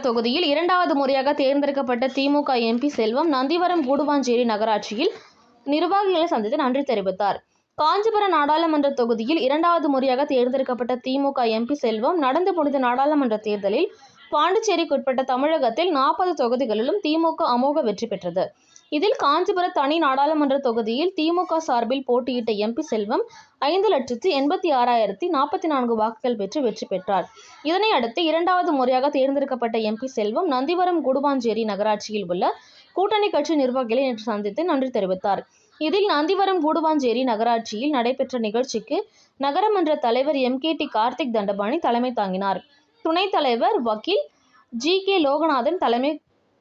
தொகுதியில் இரண்டாவது முறையாக தேர்ந்தெடுக்கப்பட்ட திமுக எம்பி செல்வம் நந்திவரம் கூடுவாஞ்சேரி நகராட்சியில் நிர்வாகிகளை சந்தித்து நன்றி தெரிவித்தார். காஞ்சிபுரம் நாடாளுமன்ற தொகுதியில் இரண்டாவது முறையாக தேர்ந்தெடுக்கப்பட்ட திமுக எம்பி செல்வம் நடந்து முடிந்த நாடாளுமன்ற தேர்தலில் பாண்டிச்சேரிக்குட்பட்ட தமிழகத்தில் 40 தொகுதிகளிலும் திமுக அமோக வெற்றி பெற்றது. இதில் காஞ்சிபுரம் தனி நாடாளுமன்ற தொகுதியில் திமுக சார்பில் போட்டியிட்ட எம்பி செல்வம் 5,86,044 வாக்குகள் பெற்று வெற்றி பெற்றார். இதனை அடுத்து இரண்டாவது முறையாக தேர்ந்தெடுக்கப்பட்ட எம்பி செல்வம் நந்திவரம் கூடுவாஞ்சேரி நகராட்சியில் உள்ள கூட்டணி கட்சி நிர்வாகிகளை நேற்று சந்தித்து நன்றி தெரிவித்தார். இதில் நந்திவரம் கூடுவாஞ்சேரி நகராட்சியில் நடைபெற்ற நிகழ்ச்சிக்கு நகரமன்ற தலைவர் MKT கார்த்திக் தண்டபாணி தலைமை தாங்கினார். துணைத் தலைவர் வக்கீல் GK லோகநாதன்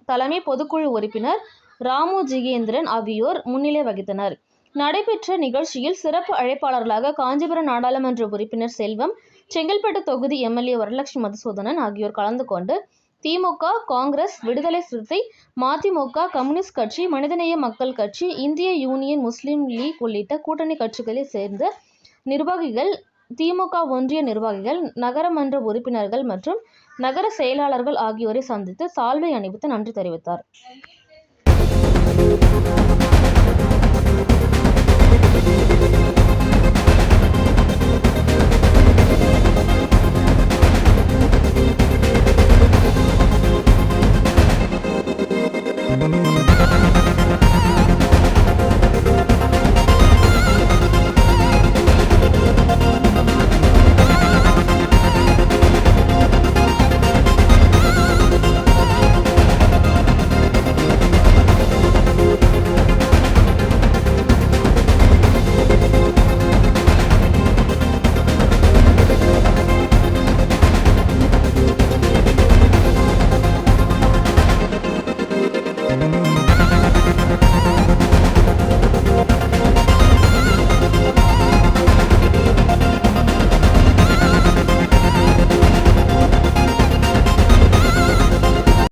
தலைமை பொதுக்குழு உறுப்பினர் ராமு ஜிகேந்திரன் ஆகியோர் முன்னிலை வகித்தனர். நடைபெற்ற நிகழ்ச்சியில் சிறப்பு அழைப்பாளர்களாக காஞ்சிபுரம் நாடாளுமன்ற உறுப்பினர் செல்வம், செங்கல்பட்டு தொகுதி MLA வரலட்சுமி மதுசூதனன் ஆகியோர் கலந்து கொண்டு திமுக, காங்கிரஸ், விடுதலை சிறுத்தை, மதிமுக, கம்யூனிஸ்ட் கட்சி, மனிதநேய மக்கள் கட்சி, இந்திய யூனியன் முஸ்லீம் லீக் உள்ளிட்ட கூட்டணி கட்சிகளை சேர்ந்த நிர்வாகிகள், திமுக ஒன்றிய நிர்வாகிகள், நகரமன்ற உறுப்பினர்கள் மற்றும் நகர செயலாளர்கள் ஆகியோரை சந்தித்து சால்வை அணிவித்து நன்றி தெரிவித்தார்.